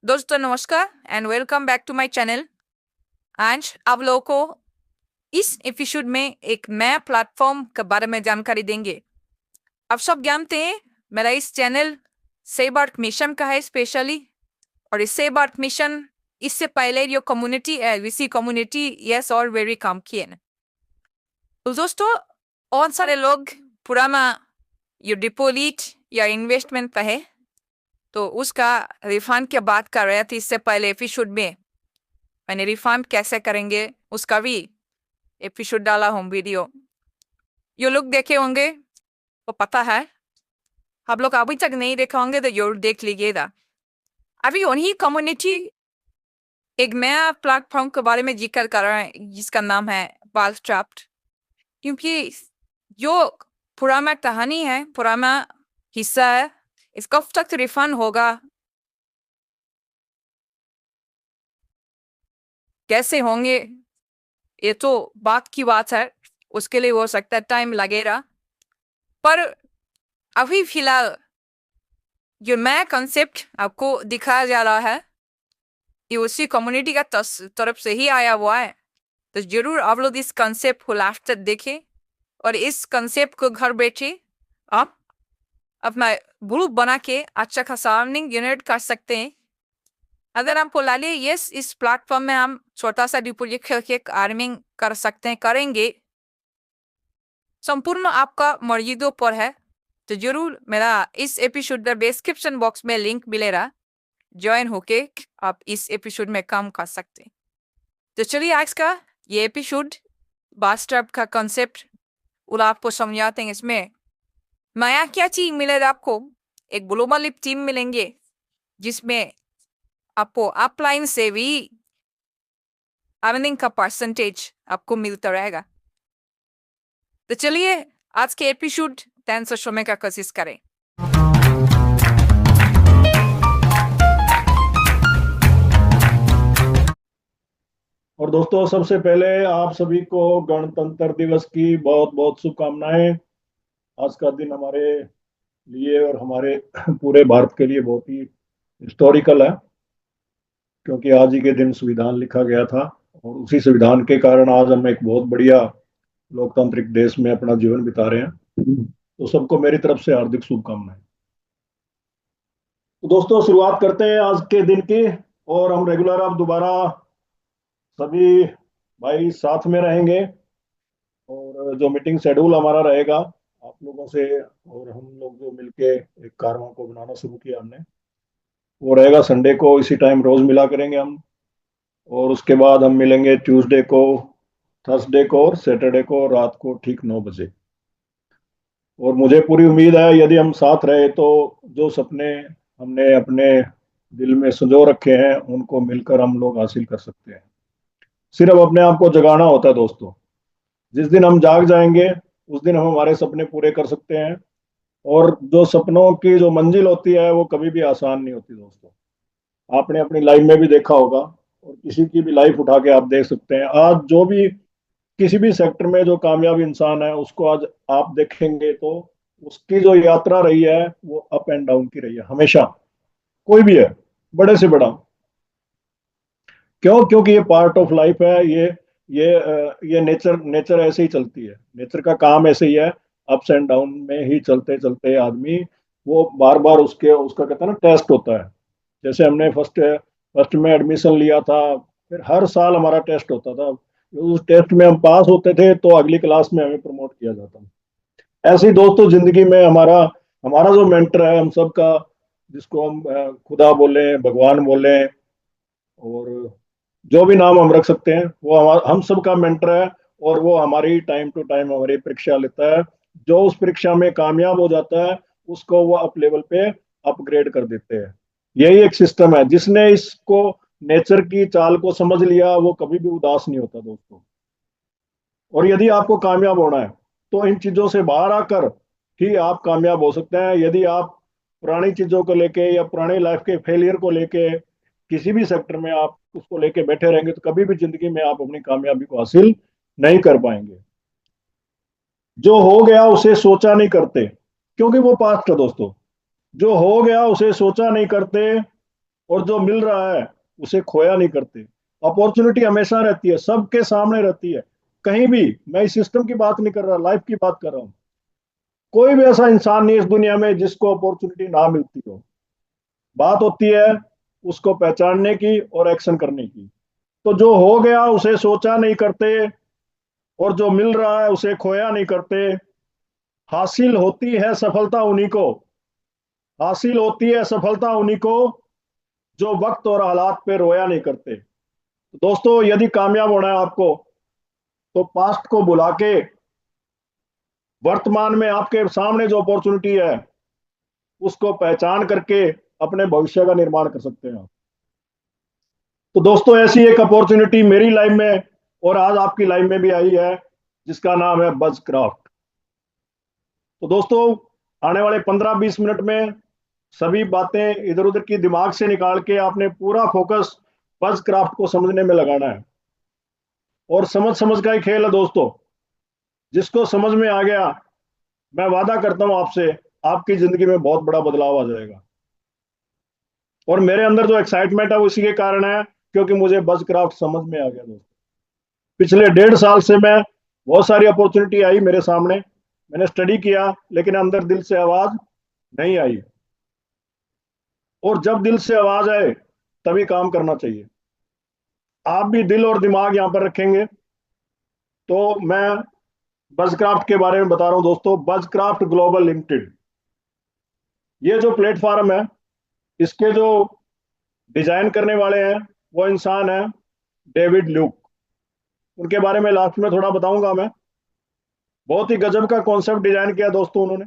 दोस्तों नमस्कार and welcome back to my channel. आज आप लोगों को इस एपिसोड में एक नया प्लेटफॉर्म के बारे में जानकारी देंगे। आप सब जानते हैं मेरा इस चैनल सेव अर्थ मिशन का है स्पेशली, और इस सेव अर्थ मिशन इससे पहले जो कम्युनिटी है विसी कम्युनिटी यस और वेरी काम किए न। तो दोस्तों बहुत सारे लोग पुराना ये डिपॉजिट या इन्वेस्टमेंट पे है तो उसका रिफंड की बात कर रहे थे इससे पहले एपिसोड में। मैंने रिफंड कैसे करेंगे उसका भी एपिसोड डाला हूँ वीडियो। ये लोग देखे होंगे तो पता है, आप लोग अभी तक नहीं देखा होंगे तो जरूर देख लीजिएगा। अभी उन्हीं कम्युनिटी एक नया प्लेटफॉर्म के बारे में जिक्र कर रहे हैं जिसका नाम है बालस्ट्रैप्ड, क्योंकि जो पुराना कहानी है, पुराना हिस्सा है, इसका कब तक रिफंड होगा, कैसे होंगे, ये तो बात की बात है। उसके लिए हो सकता है टाइम लगेगा, पर अभी फिलहाल जो नया कंसेप्ट आपको दिखाया जा रहा है ये उसी कम्युनिटी का तरफ से ही आया हुआ है। तो जरूर आप लोग इस कंसेप्ट को लास्ट तक देखें और इस कंसेप्ट को घर बैठे आप अपना ग्रुप बना के अच्छा खासा अर्निंग जनरेट कर सकते हैं। अगर हम बोला ले यस इस प्लेटफॉर्म में हम छोटा सा डिपॉजिट करके अर्निंग कर सकते हैं, करेंगे, संपूर्ण आपका मर्जी पर है। तो जरूर मेरा इस एपिसोड का डिस्क्रिप्शन बॉक्स में लिंक मिलेगा, ज्वाइन होके आप इस एपिसोड में काम कर सकते हैं। तो चलिए आज का ये एपिसोड बास्टर्ब का कॉन्सेप्ट और आपको समझाते हैं। इसमें नया क्या चीज मिलेगा आपको, एक ग्लोबल टीम मिलेंगे जिसमें आपको अपलाइन से भी अर्निंग का परसेंटेज आपको मिलता रहेगा। तो चलिए आज के एपिसोड ध्यान से सुनने का कोशिश करें। और दोस्तों, सबसे पहले आप सभी को गणतंत्र दिवस की बहुत बहुत शुभकामनाएं। आज का दिन हमारे लिए और हमारे पूरे भारत के लिए बहुत ही हिस्टोरिकल है, क्योंकि आज ही के दिन संविधान लिखा गया था और उसी संविधान के कारण आज हम एक बहुत बढ़िया लोकतांत्रिक देश में अपना जीवन बिता रहे हैं। तो सबको मेरी तरफ से हार्दिक शुभकामनाएं। तो दोस्तों, शुरुआत करते हैं आज के दिन की। और हम रेगुलर अब दोबारा सभी भाई साथ में रहेंगे, और जो मीटिंग शेड्यूल हमारा रहेगा आप लोगों से और हम लोग जो मिलके एक कारवां को बनाना शुरू किया हमने, वो रहेगा संडे को इसी टाइम रोज मिला करेंगे हम। और उसके बाद हम मिलेंगे ट्यूसडे को, थर्सडे को और सैटरडे को रात को ठीक 9 बजे। और मुझे पूरी उम्मीद है यदि हम साथ रहे तो जो सपने हमने अपने दिल में संजो रखे हैं उनको मिलकर हम लोग हासिल कर सकते हैं। सिर्फ अपने आप को जगाना होता है दोस्तों। जिस दिन हम जाग जाएंगे उस दिन हम हमारे सपने पूरे कर सकते हैं। और जो सपनों की जो मंजिल होती है वो कभी भी आसान नहीं होती दोस्तों। आपने अपनी लाइफ में भी देखा होगा, और किसी की भी लाइफ उठा के आप देख सकते हैं। आज जो भी किसी भी सेक्टर में जो कामयाब इंसान है उसको आज आप देखेंगे तो उसकी जो यात्रा रही है वो अप एंड डाउन की रही है हमेशा। कोई भी है, बड़े से बड़ा। क्यों? क्योंकि ये पार्ट ऑफ लाइफ है। ये नेचर नेचर ऐसे ही चलती है। नेचर का काम ऐसे ही है। अप्स एंड डाउन में ही चलते चलते आदमी वो बार बार उसके उसका कहता है ना टेस्ट होता है। जैसे हमने फर्स्ट फर्स्ट में एडमिशन लिया था, फिर हर साल हमारा टेस्ट होता था। उस टेस्ट में हम पास होते थे तो अगली क्लास में हमें प्रमोट किया जाता। ऐसे ही दोस्तों जिंदगी में हमारा हमारा जो मेंटर है हम सबका, जिसको हम खुदा बोले, भगवान बोले, और जो भी नाम हम रख सकते हैं, वो हम सबका मेंटर है। और वो हमारी टाइम टू टाइम हमारी परीक्षा लेता है। जो उस परीक्षा में कामयाब हो जाता है उसको वो अप लेवल पे अपग्रेड कर देते हैं। यही एक सिस्टम है। जिसने इसको नेचर की चाल को समझ लिया वो कभी भी उदास नहीं होता दोस्तों। और यदि आपको कामयाब होना है तो इन चीजों से बाहर आकर ही आप कामयाब हो सकते हैं। यदि आप पुरानी चीजों को लेके या पुरानी लाइफ के फेलियर को लेके किसी भी सेक्टर में आप उसको लेके बैठे रहेंगे तो कभी भी जिंदगी में आप अपनी कामयाबी को हासिल नहीं कर पाएंगे। जो हो गया उसे सोचा नहीं करते, क्योंकि वो पास्ट है दोस्तों। जो हो गया उसे सोचा नहीं करते, और जो मिल रहा है उसे खोया नहीं करते। अपॉर्चुनिटी हमेशा रहती है, सबके सामने रहती है, कहीं भी। मैं इस सिस्टम की बात नहीं कर रहा, लाइफ की बात कर रहा हूँ। कोई भी ऐसा इंसान नहीं इस दुनिया में जिसको अपॉर्चुनिटी ना मिलती हो। बात होती है उसको पहचानने की और एक्शन करने की। तो जो हो गया उसे सोचा नहीं करते, और जो मिल रहा है उसे खोया नहीं करते। हासिल होती है सफलता उन्हीं को, हासिल होती है सफलता उन्हीं को जो वक्त और हालात पे रोया नहीं करते। तो दोस्तों, यदि कामयाब होना है आपको, तो पास्ट को भुला के वर्तमान में आपके सामने जो अपॉर्चुनिटी है उसको पहचान करके अपने भविष्य का निर्माण कर सकते हैं आप। तो दोस्तों, ऐसी एक अपॉर्चुनिटी मेरी लाइफ में और आज आपकी लाइफ में भी आई है, जिसका नाम है बज क्राफ्ट। तो दोस्तों, आने वाले 15-20 मिनट में सभी बातें इधर उधर की दिमाग से निकाल के आपने पूरा फोकस बज क्राफ्ट को समझने में लगाना है। और समझ समझ का ही खेल है दोस्तों। जिसको समझ में आ गया, मैं वादा करता हूं आपसे, आपकी जिंदगी में बहुत बड़ा बदलाव आ जाएगा। और मेरे अंदर जो एक्साइटमेंट है वो इसी के कारण है, क्योंकि मुझे बज क्राफ्ट समझ में आ गया दोस्तों। पिछले 1.5 साल से मैं, बहुत सारी अपॉर्चुनिटी आई मेरे सामने, मैंने स्टडी किया, लेकिन अंदर दिल से आवाज नहीं आई। और जब दिल से आवाज आए तभी काम करना चाहिए। आप भी दिल और दिमाग यहाँ पर रखेंगे तो मैं बजक्राफ्ट के बारे में बता रहा हूँ दोस्तों। बजक्राफ्ट ग्लोबल लिमिटेड, ये जो प्लेटफॉर्म है, इसके जो डिजाइन करने वाले हैं वो इंसान है डेविड ल्यूक। उनके बारे में लास्ट में थोड़ा बताऊंगा मैं। बहुत ही गजब का कॉन्सेप्ट डिजाइन किया दोस्तों उन्होंने।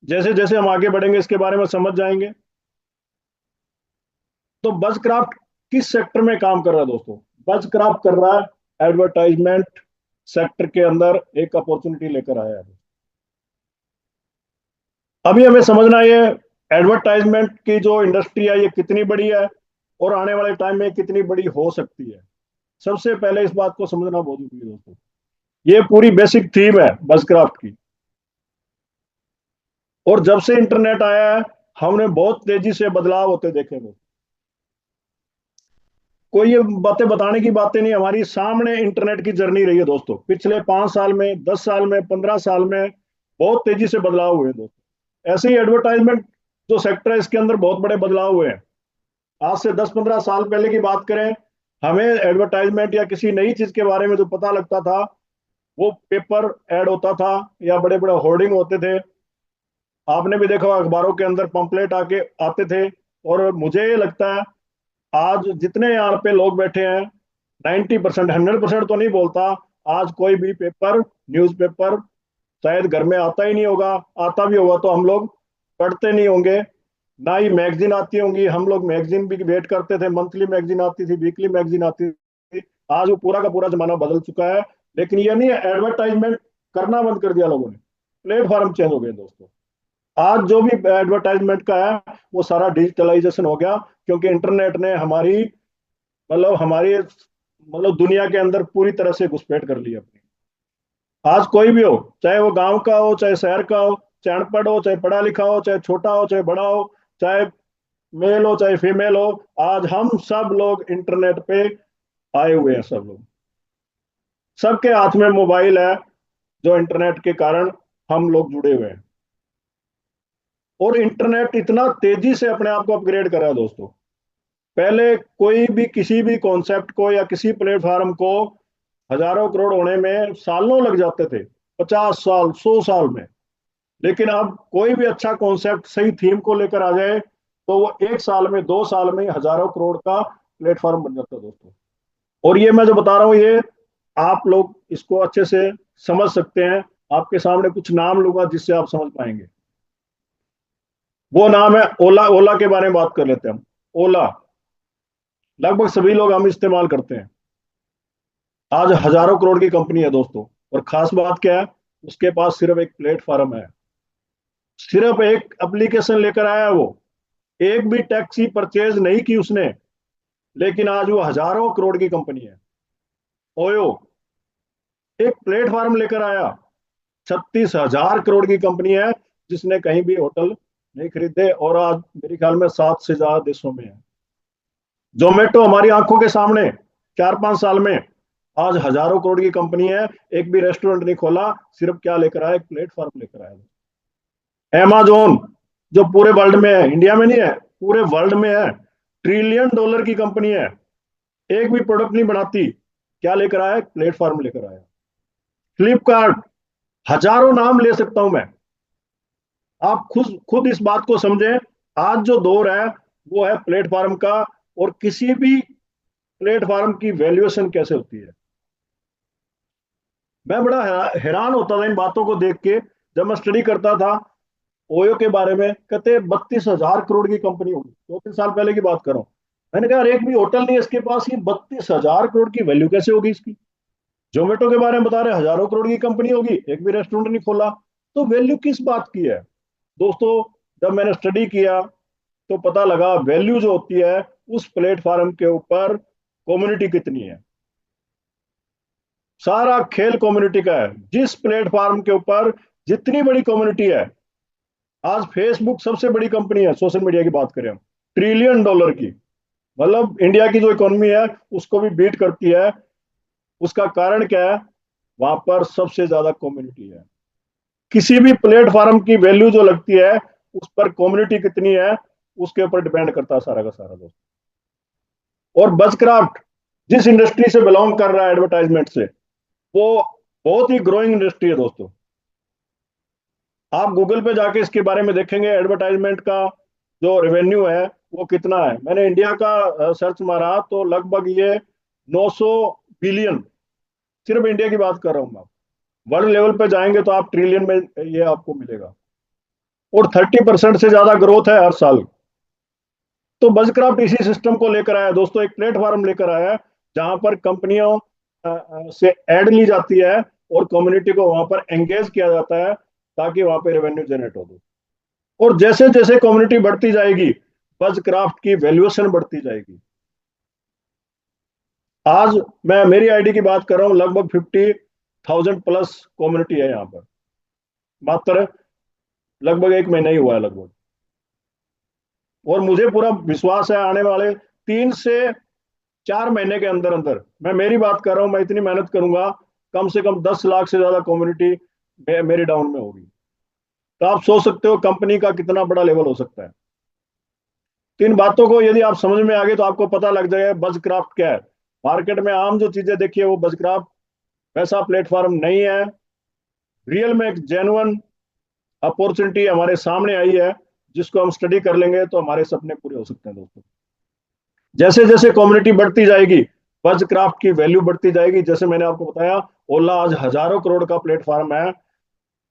जैसे जैसे हम आगे बढ़ेंगे इसके बारे में समझ जाएंगे। तो बजक्राफ्ट किस सेक्टर में काम कर रहा है दोस्तों? बजक्राफ्ट कर रहा है एडवर्टाइजमेंट सेक्टर के अंदर, एक अपॉर्चुनिटी लेकर आया है। अभी हमें समझना है ये एडवर्टाइजमेंट की जो इंडस्ट्री है ये कितनी बड़ी है, और आने वाले टाइम में कितनी बड़ी हो सकती है। सबसे पहले इस बात को समझना बहुत जरूरी है दोस्तों। ये पूरी बेसिक थीम है बजक्राफ्ट की। और जब से इंटरनेट आया है, हमने बहुत तेजी से बदलाव होते देखे हैं। कोई ये बातें बताने की बातें नहीं, हमारी सामने इंटरनेट की जर्नी रही है दोस्तों। पिछले 5 साल में, 10 साल में, 15 साल में बहुत तेजी से बदलाव हुए हैं दोस्तों। ऐसे ही एडवर्टाइजमेंट जो सेक्टर है इसके अंदर बहुत बड़े बदलाव हुए हैं। आज से 10-15 साल पहले की बात करें, हमें एडवर्टाइजमेंट या किसी नई चीज के बारे में जो पता लगता था वो पेपर एड होता था या बड़े बड़े होर्डिंग होते थे। आपने भी देखा होगा, अखबारों के अंदर पंपलेट आके आते थे। और मुझे ये लगता है आज जितने यहाँ पे लोग बैठे हैं, 90%, 100% तो नहीं बोलता, आज कोई भी पेपर, न्यूज़पेपर शायद घर में आता ही नहीं होगा। आता भी होगा तो हम लोग पढ़ते नहीं होंगे। ना ही मैगजीन आती होंगी, हम लोग मैगजीन भी वेट करते थे, मंथली मैगजीन आती थी, वीकली मैगजीन आती थी। आज वो पूरा का पूरा जमाना बदल चुका है। लेकिन ये नहीं, एडवर्टाइजमेंट करना बंद कर दिया लोगों ने, प्लेटफॉर्म चेंज हो गए दोस्तों। आज जो भी एडवर्टाइजमेंट का है वो सारा डिजिटलाइजेशन हो गया, क्योंकि इंटरनेट ने हमारी दुनिया के अंदर पूरी तरह से घुसपैठ कर ली अपनी। आज कोई भी हो, चाहे वो गांव का हो, चाहे शहर का हो, चाहे अनपढ़ हो, चाहे पढ़ा लिखा हो, चाहे छोटा हो, चाहे बड़ा हो, चाहे मेल हो, चाहे फीमेल हो, आज हम सब लोग इंटरनेट पे आए हुए हैं। सब लोग, सबके हाथ में मोबाइल है, जो इंटरनेट के कारण हम लोग जुड़े हुए हैं। और इंटरनेट इतना तेजी से अपने आप को अपग्रेड कर रहा है दोस्तों। पहले कोई भी किसी भी कॉन्सेप्ट को या किसी प्लेटफॉर्म को हजारों करोड़ होने में सालों लग जाते थे, 50 साल, 100 साल में। लेकिन अब कोई भी अच्छा कॉन्सेप्ट सही थीम को लेकर आ जाए तो वो 1 साल में, 2 साल में हजारों करोड़ का प्लेटफॉर्म बन जाता है दोस्तों। और ये मैं जो बता रहा हूँ ये आप लोग इसको अच्छे से समझ सकते हैं। आपके सामने कुछ नाम लूंगा जिससे आप समझ पाएंगे। वो नाम है ओला। ओला के बारे में बात कर लेते हैं हम। ओला लगभग सभी लोग हम इस्तेमाल करते हैं। आज हजारों करोड़ की कंपनी है दोस्तों। और खास बात क्या है, उसके पास सिर्फ एक प्लेटफॉर्म है, सिर्फ एक एप्लीकेशन लेकर आया है वो। एक भी टैक्सी परचेज नहीं की उसने, लेकिन आज वो हजारों करोड़ की कंपनी है। ओयो एक प्लेटफॉर्म लेकर आया, 36,000 करोड़ की कंपनी है, जिसने कहीं भी होटल नहीं खरीदते, और आज मेरे ख्याल में 7 से ज्यादा देशों में है। जोमेटो हमारी आंखों के सामने 4-5 साल में आज हजारों करोड़ की कंपनी है। एक भी रेस्टोरेंट नहीं खोला, सिर्फ क्या लेकर आया, एक प्लेटफॉर्म लेकर आया। amazon जो पूरे वर्ल्ड में है, इंडिया में नहीं है, पूरे वर्ल्ड में है, $1 ट्रिलियन की कंपनी है, एक भी प्रोडक्ट नहीं बनाती, क्या लेकर आया, प्लेटफॉर्म लेकर आया। फ्लिपकार्ट, हजारों नाम ले सकता हूं मैं। आप खुद खुद इस बात को समझें। आज जो दौर है वो है प्लेटफॉर्म का, और किसी भी प्लेटफॉर्म की वैल्यूएशन कैसे होती है। मैं बड़ा हैरान होता था इन बातों को देख के, जब मैं स्टडी करता था ओयो के बारे में। कहते 32,000 करोड़ की कंपनी होगी, 2-3 साल पहले की बात कर रहा हूँ। मैंने कहा एक भी होटल नहीं है इसके पास, ये 32,000 करोड़ की वैल्यू कैसे होगी इसकी। जोमेटो के बारे में बता रहे हजारों करोड़ की कंपनी होगी, एक भी रेस्टोरेंट नहीं खोला, तो वैल्यू किस बात की है। दोस्तों, जब मैंने स्टडी किया तो पता लगा वैल्यू जो होती है उस प्लेटफॉर्म के ऊपर कम्युनिटी कितनी है। सारा खेल कम्युनिटी का है। जिस प्लेटफॉर्म के ऊपर जितनी बड़ी कम्युनिटी है, आज फेसबुक सबसे बड़ी कंपनी है सोशल मीडिया की बात करें हम, $1 ट्रिलियन की, मतलब इंडिया की जो इकोनॉमी है उसको भी बीट करती है। उसका कारण क्या है, वहां पर सबसे ज्यादा कम्युनिटी है। किसी भी प्लेटफॉर्म की वैल्यू जो लगती है उस पर कम्युनिटी कितनी है, उसके ऊपर डिपेंड करता है सारा का सारा दोस्त। और बजक्राफ्ट जिस इंडस्ट्री से बिलोंग कर रहा है, एडवर्टाइजमेंट से, वो बहुत ही ग्रोइंग इंडस्ट्री है दोस्तों। आप गूगल पे जाके इसके बारे में देखेंगे एडवर्टाइजमेंट का जो रेवेन्यू है वो कितना है। मैंने इंडिया का सर्च मारा तो लगभग ये 900 बिलियन, सिर्फ इंडिया की बात कर रहा हूँ मैं। वर्ल्ड लेवल पे जाएंगे तो आप ट्रिलियन में ये आपको मिलेगा, और 30% से ज्यादा ग्रोथ है हर साल। तो बजक्राफ्ट इसी सिस्टम को लेकर आया दोस्तों, एक प्लेटफॉर्म लेकर आया है जहां पर कंपनियों से एड ली जाती है और कम्युनिटी को वहां पर एंगेज किया जाता है ताकि वहां पे रेवेन्यू जनरेट हो। और जैसे जैसे कम्युनिटी बढ़ती जाएगी, बजक्राफ्ट की वैल्यूएशन बढ़ती जाएगी। आज मैं मेरी आईडी की बात कर रहा हूं, लगभग 50,000 प्लस कम्युनिटी है यहाँ पर, मात्र लगभग एक महीना ही हुआ है लगभग। और मुझे पूरा विश्वास है आने वाले 3 से 4 महीने के अंदर अंदर, मैं मेरी बात कर रहा हूं, मैं इतनी मेहनत करूंगा, कम से कम 10 लाख से ज्यादा कम्युनिटी मेरी डाउन में होगी। तो आप सोच सकते हो कंपनी का कितना बड़ा लेवल हो सकता है। तो इन बातों को यदि आप समझ में आ गए तो आपको पता लग जाएगा बजक्राफ्ट क्या है। मार्केट में आम जो चीजें देखिए वो बजक्राफ्ट वैसा प्लेटफॉर्म नहीं है। रियल में एक जेन्युइन अपॉर्चुनिटी हमारे सामने आई है, जिसको हम स्टडी कर लेंगे तो हमारे सपने पूरे हो सकते हैं दोस्तों। जैसे जैसे कम्युनिटी बढ़ती जाएगी, बजक्राफ्ट की वैल्यू बढ़ती जाएगी। जैसे मैंने आपको बताया, ओला आज हजारों करोड़ का प्लेटफॉर्म है,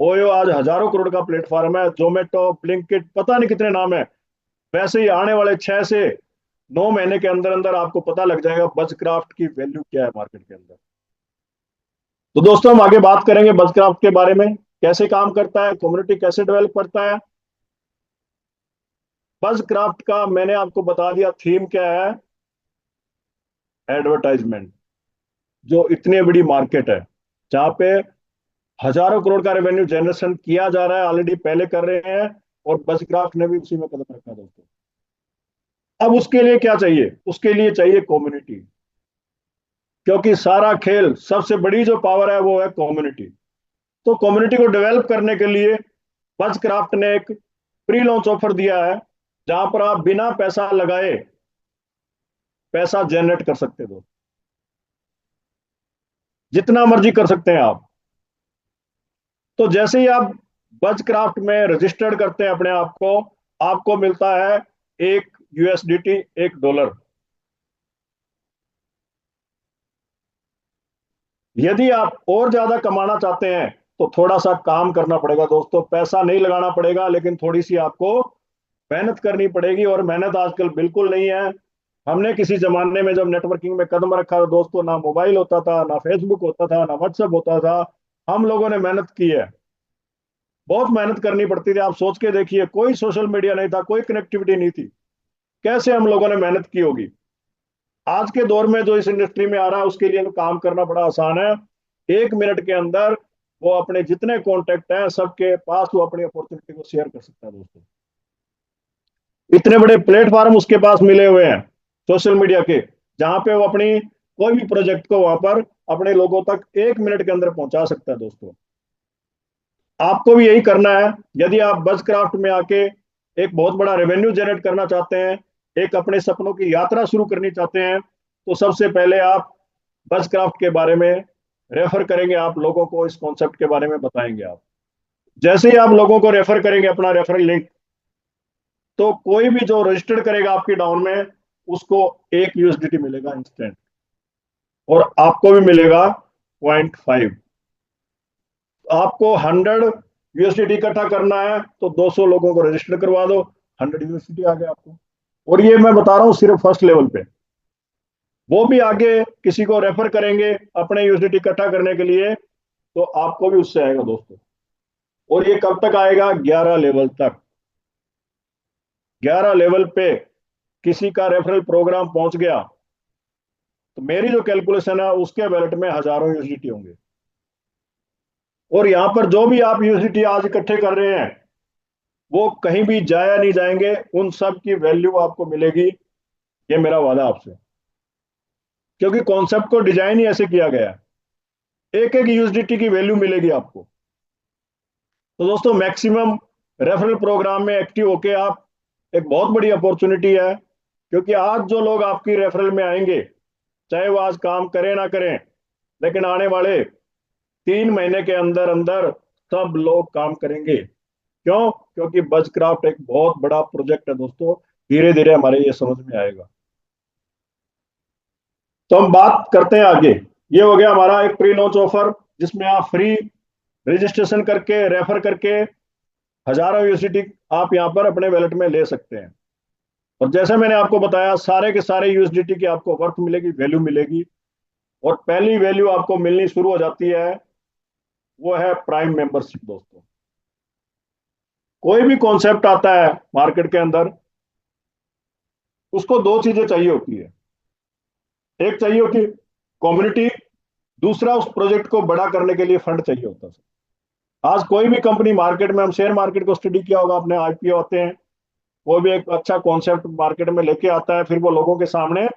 ओयो आज हजारों करोड़ का प्लेटफॉर्म है, जोमेटो, ब्लिंकिट, पता नहीं कितने नाम है। वैसे ही आने वाले 6 से 9 महीने के अंदर अंदर आपको पता लग जाएगा बजक्राफ्ट की वैल्यू क्या है मार्केट के अंदर। तो दोस्तों, हम आगे बात करेंगे बजक्राफ्ट के बारे में, कैसे काम करता है, कम्युनिटी कैसे डेवलप करता है। बजक्राफ्ट का मैंने आपको बता दिया थीम क्या है, एडवर्टाइजमेंट। जो इतनी बड़ी मार्केट है जहां पे हजारों करोड़ का रेवेन्यू जनरेशन किया जा रहा है, ऑलरेडी पहले कर रहे हैं, और बजक्राफ्ट ने भी उसी में कदम रखा दोस्तों। अब उसके लिए क्या चाहिए, उसके लिए चाहिए कम्युनिटी, क्योंकि सारा खेल, सबसे बड़ी जो पावर है वो है कम्युनिटी। तो कम्युनिटी को डेवलप करने के लिए बजक्राफ्ट ने एक प्री लॉन्च ऑफर दिया है, जहां पर आप बिना पैसा लगाए पैसा जनरेट कर सकते हो, जितना मर्जी कर सकते हैं आप। तो जैसे ही आप बजक्राफ्ट में रजिस्टर्ड करते हैं अपने आप को, आपको मिलता है एक यूएसडीटी, $1। यदि आप और ज्यादा कमाना चाहते हैं तो थोड़ा सा काम करना पड़ेगा दोस्तों, पैसा नहीं लगाना पड़ेगा, लेकिन थोड़ी सी आपको मेहनत करनी पड़ेगी, और मेहनत आजकल बिल्कुल नहीं है। हमने किसी जमाने में जब नेटवर्किंग में कदम रखा था दोस्तों, ना मोबाइल होता था, ना फेसबुक होता था, ना व्हाट्सएप होता था। हम लोगों ने मेहनत की है, बहुत मेहनत करनी पड़ती थी। आप सोच के देखिए, कोई सोशल मीडिया नहीं था, कोई कनेक्टिविटी नहीं थी, कैसे हम लोगों ने मेहनत की होगी। आज के दौर में जो इस इंडस्ट्री में आ रहा है उसके लिए तो काम करना बड़ा आसान है। 1 मिनट के अंदर वो अपने जितने कॉन्टेक्ट हैं सबके पास वो अपनी अपॉर्चुनिटी को शेयर कर सकता है दोस्तों। इतने बड़े प्लेटफॉर्म उसके पास मिले हुए हैं सोशल मीडिया के, जहां पे वो अपनी कोई भी प्रोजेक्ट को वहां पर अपने लोगों तक 1 मिनट के अंदर पहुंचा सकता है। दोस्तों, आपको भी यही करना है। यदि आप बजक्राफ्ट में आके एक बहुत बड़ा रेवेन्यू जनरेट करना चाहते हैं, एक अपने सपनों की यात्रा शुरू करनी चाहते हैं, तो सबसे पहले आप बजक्राफ्ट के बारे में रेफर करेंगे, आप लोगों को इस कॉन्सेप्ट के बारे में बताएंगे। आप जैसे ही आप लोगों को रेफर करेंगे अपना रेफरल लिंक, तो कोई भी जो रजिस्टर्ड करेगा आपकी डाउन में, उसको 1 USDT मिलेगा इंस्टेंट, और आपको भी मिलेगा 0.5। आपको 100 USDT इकट्ठा करना है तो 200 लोगों को रजिस्टर करवा दो, 100 USDT आ गया आपको। और ये मैं बता रहा हूँ सिर्फ फर्स्ट लेवल पे। वो भी आगे किसी को रेफर करेंगे अपने यूएसडीटी इकट्ठा करने के लिए, तो आपको भी उससे आएगा दोस्तों। और ये कब तक आएगा? 11 लेवल तक। 11 लेवल पे किसी का रेफरल प्रोग्राम पहुंच गया तो मेरी जो कैलकुलेशन है उसके वैलेट में हजारों यूएसडीटी होंगे। और यहां पर जो भी आप यूएसडीटी आज इकट्ठे कर रहे हैं वो कहीं भी जाया नहीं जाएंगे, उन सब की वैल्यू आपको मिलेगी, ये मेरा वादा आपसे। क्योंकि कॉन्सेप्ट को डिजाइन ही ऐसे किया गया है, एक एक यूएसडीटी की वैल्यू मिलेगी आपको। तो दोस्तों, मैक्सिमम रेफरल प्रोग्राम में एक्टिव होके आप, एक बहुत बड़ी अपॉर्चुनिटी है। क्योंकि आज जो लोग आपकी रेफरल में आएंगे, चाहे वो आज काम करें ना करें, लेकिन आने वाले 3 महीने के अंदर अंदर सब लोग काम करेंगे। क्यों? क्योंकि बजक्राफ्ट एक बहुत बड़ा प्रोजेक्ट है दोस्तों, धीरे धीरे हमारे ये समझ में आएगा। तो हम बात करते हैं आगे। ये हो गया हमारा एक प्री लॉन्च ऑफर, जिसमें आप फ्री रजिस्ट्रेशन करके, रेफर करके हजारों यूएसडीटी आप यहाँ पर अपने वैलेट में ले सकते हैं। और जैसे मैंने आपको बताया, सारे के सारे यूएसडीटी की आपको वर्थ मिलेगी, वैल्यू मिलेगी। और पहली वैल्यू आपको मिलनी शुरू हो जाती है, वो है प्राइम मेंबरशिप। दोस्तों, कोई भी कॉन्सेप्ट आता है मार्केट के अंदर, उसको दो चीजें चाहिए होती है। एक चाहिए होती है कम्युनिटी, दूसरा उस प्रोजेक्ट को बड़ा करने के लिए फंड चाहिए होता है। आज कोई भी कंपनी मार्केट में, हम शेयर मार्केट को स्टडी किया होगा आपने, आईपीओ आते हैं, कोई भी एक अच्छा कॉन्सेप्ट मार्केट में लेके आता है, फिर वो लोगों के सामने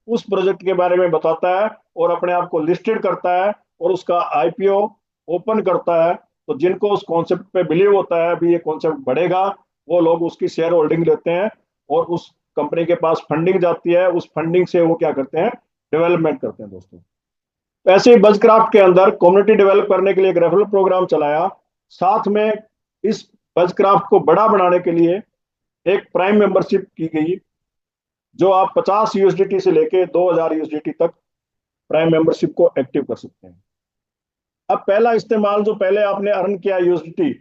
उस प्रोजेक्ट के बारे में बताता है और अपने आप को लिस्टेड करता है और उसका आईपीओ ओपन करता है। तो जिनको उस कॉन्सेप्ट पे बिलीव होता है अभी ये कॉन्सेप्ट बढ़ेगा, वो लोग उसकी शेयर होल्डिंग लेते हैं और उस कंपनी के पास फंडिंग जाती है। उस फंडिंग से वो क्या करते हैं? डेवलपमेंट करते हैं दोस्तों। तो ऐसे ही बजक्राफ्ट के अंदर कम्युनिटी डेवलप करने के लिए एक रेफरल प्रोग्राम चलाया, साथ में इस बजक्राफ्ट को बड़ा बनाने के लिए एक प्राइम मेंबरशिप की गई, जो आप 50 यूएसडीटी से लेके 2000 यूएसडीटी तक प्राइम मेंबरशिप को एक्टिव कर सकते हैं। अब पहला इस्तेमाल जो पहले आपने अर्न किया यूएसडीटी,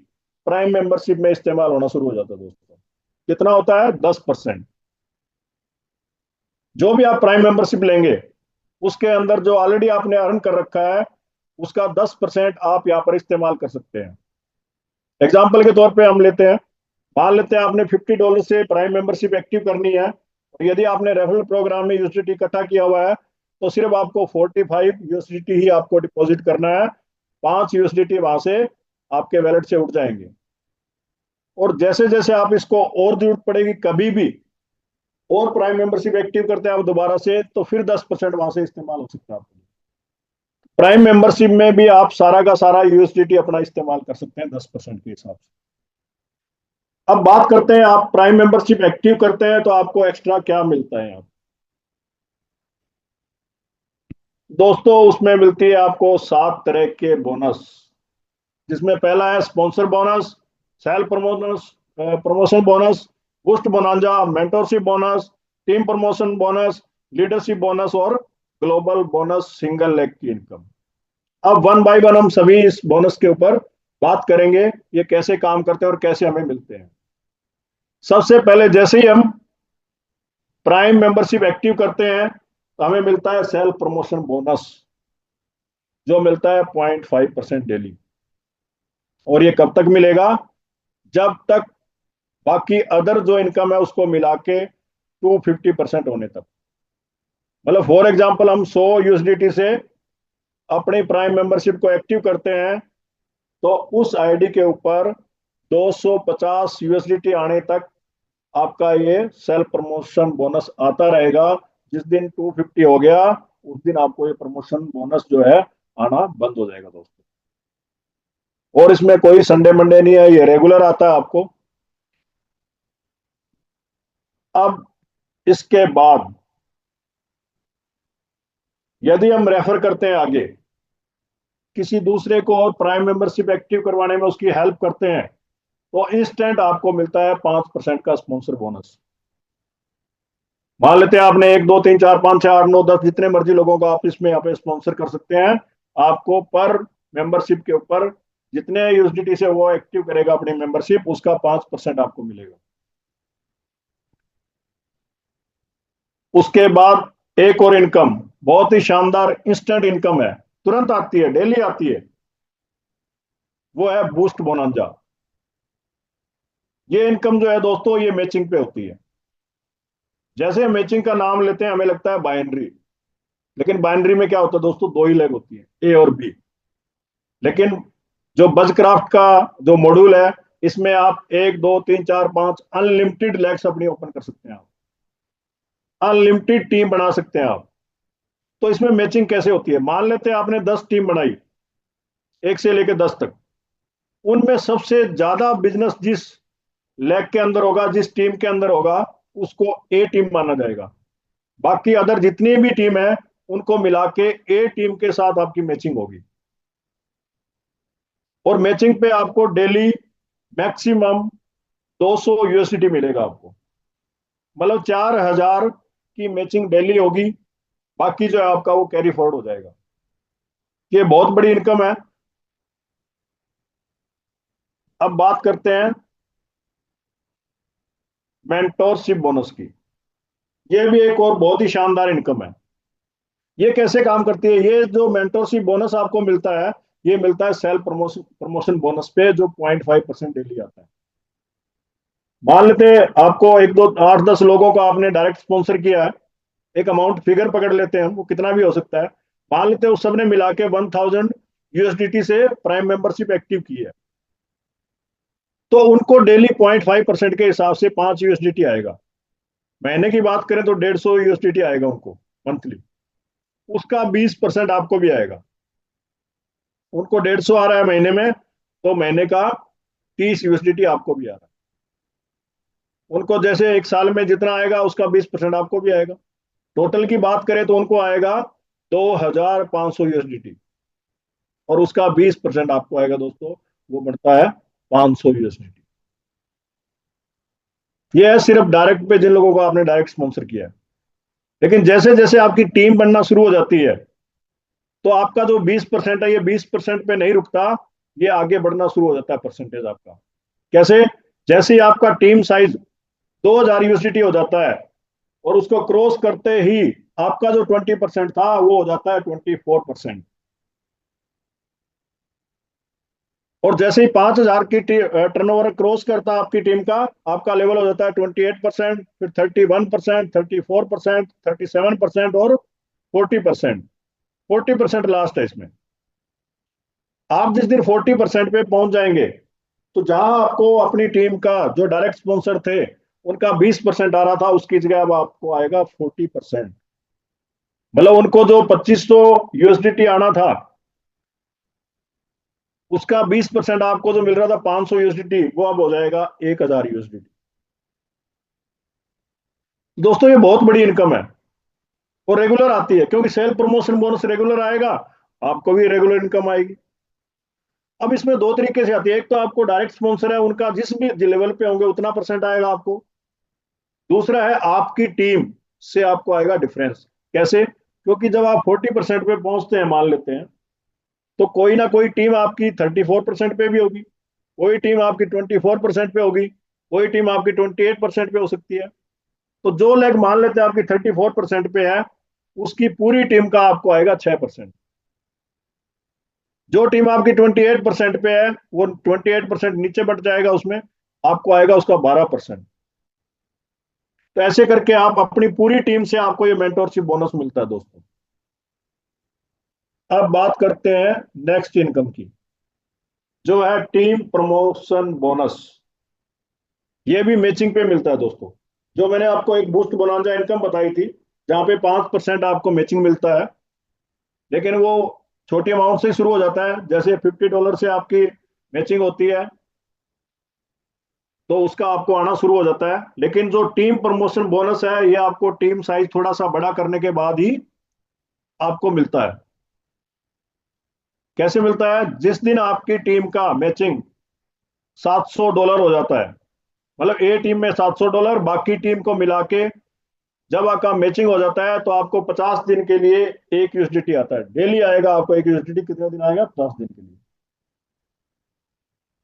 प्राइम मेंबरशिप में इस्तेमाल होना शुरू हो जाता है दोस्तों। कितना होता है? 10%। जो भी आप प्राइम मेंबरशिप लेंगे उसके अंदर जो ऑलरेडी आपने अर्न कर रखा है उसका 10% आप यहाँ पर इस्तेमाल कर सकते हैं। एग्जाम्पल के तौर पे हम लेते हैं, मान लेते हैं आपने $50 से प्राइम मेंबरशिप एक्टिव करनी है, और यदि आपने रेफरल प्रोग्राम में यूएसडीटी इकट्ठा किया हुआ है तो सिर्फ आपको 45 यूएसडीटी ही आपको डिपॉजिट करना है। 5 यूएसडीटी वहां से आपके वैलेट से उठ जाएंगे। और जैसे जैसे आप इसको और जरूरत पड़ेगी कभी भी, और प्राइम मेंबरशिप एक्टिव करते हैं आप दोबारा से, तो फिर 10% वहां से इस्तेमाल हो सकता है आपको। प्राइम मेंबरशिप में भी आप सारा का सारा यूएसडीटी अपना इस्तेमाल कर सकते हैं 10% के हिसाब से। अब बात करते हैं, आप प्राइम मेंबरशिप एक्टिव करते हैं तो आपको एक्स्ट्रा क्या मिलता है। आप दोस्तों, उसमें मिलती है आपको 7 तरह के बोनस, जिसमें पहला है sponsor bonus, sale promotion bonus, boost bonanza, mentorship bonus, team promotion bonus, leadership bonus और ग्लोबल बोनस सिंगल लेग की इनकम। अब वन बाय वन हम सभी इस बोनस के ऊपर बात करेंगे, ये कैसे काम करते हैं और कैसे हमें मिलते हैं। सबसे पहले जैसे ही हम प्राइम मेंबरशिप एक्टिव करते हैं तो हमें मिलता है सेल्फ प्रमोशन बोनस, जो मिलता है 0.5% डेली। और ये कब तक मिलेगा? जब तक बाकी अदर जो इनकम है उसको मिला के 250% होने तक। मतलब फॉर एग्जांपल हम 100 यूएसडीटी से अपनी प्राइम मेंबरशिप को एक्टिव करते हैं, तो उस आईडी के ऊपर 250 यूएसडीटी आने तक आपका ये सेल्फ प्रमोशन बोनस आता रहेगा। जिस दिन 250 हो गया उस दिन आपको ये प्रमोशन बोनस जो है आना बंद हो जाएगा दोस्तों। और इसमें कोई संडे मंडे नहीं है, ये रेगुलर आता है आपको। अब इसके बाद यदि हम रेफर करते हैं आगे, किसी दूसरे को और प्राइम मेंबरशिप एक्टिव करवाने में उसकी हेल्प करते हैं, तो इंस्टेंट आपको मिलता है 5% का स्पॉन्सर बोनस। मान लेते हैं आपने 1 2 3 4 5 6 8 9 10 जितने मर्जी लोगों को आप इसमें यहाँ पे स्पॉन्सर कर सकते हैं। आपको पर मेंबरशिप के ऊपर जितने यूएसडीटी से वो एक्टिव करेगा अपनी मेंबरशिप, उसका 5% आपको मिलेगा। उसके बाद एक और इनकम, बहुत ही शानदार इंस्टेंट इनकम है, तुरंत आती है, डेली आती है। वो है बूस्ट बोनांजा। ये इनकम जो है दोस्तों, ये मैचिंग पे होती है। जैसे मैचिंग का नाम लेते हैं हमें लगता है बाइनरी, लेकिन बाइनरी में क्या होता है दोस्तों, दो ही लेग होती है, ए और बी। लेकिन जो बजक्राफ्ट का जो मॉड्यूल है, इसमें आप 1 2 3 4 5 अनलिमिटेड लेग्स अपनी ओपन कर सकते हैं। आप अनलिमिटेड टीम बना सकते हैं आप। तो इसमें मैचिंग कैसे होती है, मान लेते हैं आपने 10 टीम बनाई, 1 से लेकर 10 तक। उनमें सबसे ज्यादा बिजनेस जिस लेग के अंदर होगा, जिस टीम के अंदर होगा, उसको ए टीम माना जाएगा। बाकी अदर जितनी भी टीम है उनको मिला के ए टीम के साथ आपकी मैचिंग होगी। और मैचिंग पे आपको डेली मैक्सिमम 200 यूएसडीटी मिलेगा आपको। मतलब 4000 की मैचिंग डेली होगी। बाकी जो है आपका वो कैरी फॉरवर्ड हो जाएगा। ये बहुत बड़ी इनकम है। अब बात करते हैं मेंटोरशिप बोनस की। ये भी एक और बहुत ही शानदार इनकम है। ये कैसे काम करती है, ये जो मेंटोरशिप बोनस आपको मिलता है, ये मिलता है सेल्फ प्रमोशन प्रमोशन बोनस पे, जो 0.5% डेली आता है। मान लेते हैं आपको 1 2 8 10 लोगों को आपने डायरेक्ट स्पॉन्सर किया है। एक अमाउंट फिगर पकड़ लेते हैं हम, वो कितना भी हो सकता है। मान लेते हैं उस सबने मिला के 1000 यूएसडीटी से प्राइम मेंबरशिप एक्टिव की है। तो उनको डेली 0.5% के हिसाब से 5 यूएसडीटी आएगा। महीने की बात करें तो 150 यूएसडीटी आएगा उनको मंथली। उसका 20% आपको भी आएगा। उनको 150 आ रहा है महीने में, तो महीने का 30 यूएसडीटी आपको भी आ रहा है। उनको जैसे एक साल में जितना आएगा उसका 20% आपको भी आएगा। टोटल की बात करें तो उनको आएगा 2500 यूएसडीटी, और उसका 20% आपको आएगा दोस्तों, वो बढ़ता है 500 यूएसडीटी। ये है सिर्फ डायरेक्ट पे, जिन लोगों को आपने डायरेक्ट स्पॉन्सर किया है। लेकिन जैसे जैसे आपकी टीम बनना शुरू हो जाती है, तो आपका जो 20% है, ये 20% पे नहीं रुकता, ये आगे बढ़ना शुरू हो जाता है परसेंटेज आपका। कैसे, जैसे ही आपका टीम साइज 2000 यूएसडीटी हो जाता है, और उसको क्रॉस करते ही आपका जो 20% था वो हो जाता है 24%। और जैसे ही 5000 की टर्नओवर क्रॉस करता है आपकी टीम का, आपका लेवल हो जाता है 28%, फिर 31%, 34%, 37% और 40%। 40% लास्ट है इसमें। आप जिस दिन 40% पे पहुंच जाएंगे, तो जहां आपको अपनी टीम का जो डायरेक्ट स्पॉन्सर थे उनका 20% आ रहा था, उसकी जगह अब आपको आएगा 40%। मतलब उनको जो 2500 यूएसडीटी आना था, उसका 20% आपको जो मिल रहा था 500 यूएसडीटी, वो अब हो जाएगा 1000 यूएसडीटी। दोस्तों ये बहुत बड़ी इनकम है, और रेगुलर आती है, क्योंकि सेल्फ प्रमोशन बोनस रेगुलर आएगा, आपको भी रेगुलर इनकम आएगी। अब इसमें दो तरीके से आती है। एक तो आपको डायरेक्ट स्पॉन्सर है, उनका जिस भी लेवल पे होंगे उतना परसेंट आएगा आपको। दूसरा है आपकी टीम से आपको आएगा डिफरेंस। कैसे, क्योंकि जब आप 40% पे पहुंचते हैं मान लेते हैं, तो कोई ना कोई टीम आपकी 34% पे भी होगी, कोई टीम आपकी 24% पे होगी, कोई टीम आपकी 28% पे हो सकती है। तो जो लेग मान लेते हैं आपकी 34% पे है, उसकी पूरी टीम का आपको आएगा 6%। जो टीम आपकी 28% पे है, वो 28% नीचे बढ़ जाएगा, उसमें आपको आएगा उसका 12%। तो ऐसे करके आप अपनी पूरी टीम से आपको ये मेंटोरशिप बोनस मिलता है दोस्तों। अब बात करते हैं नेक्स्ट इनकम की, जो है टीम प्रमोशन बोनस। ये भी मैचिंग पे मिलता है दोस्तों। जो मैंने आपको एक बूस्ट बोनांजा इनकम बताई थी, जहाँ पे 5% आपको मैचिंग मिलता है, लेकिन वो छोटी अमाउंट से शुरू हो जाता है। जैसे $50 से आपकी मैचिंग होती है, तो उसका आपको आना शुरू हो जाता है। लेकिन जो टीम प्रमोशन बोनस है, ये आपको टीम साइज थोड़ा सा बड़ा करने के बाद ही आपको मिलता है। कैसे मिलता है? जिस दिन आपकी टीम का मैचिंग $700 हो जाता है, मतलब ए टीम में $700, बाकी टीम को मिला के जब आपका मैचिंग हो जाता है, तो आपको 50 दिन के लिए $1 आता है। डेली आएगा आपको $1। कितने दिन आएगा? 50 दिन के लिए।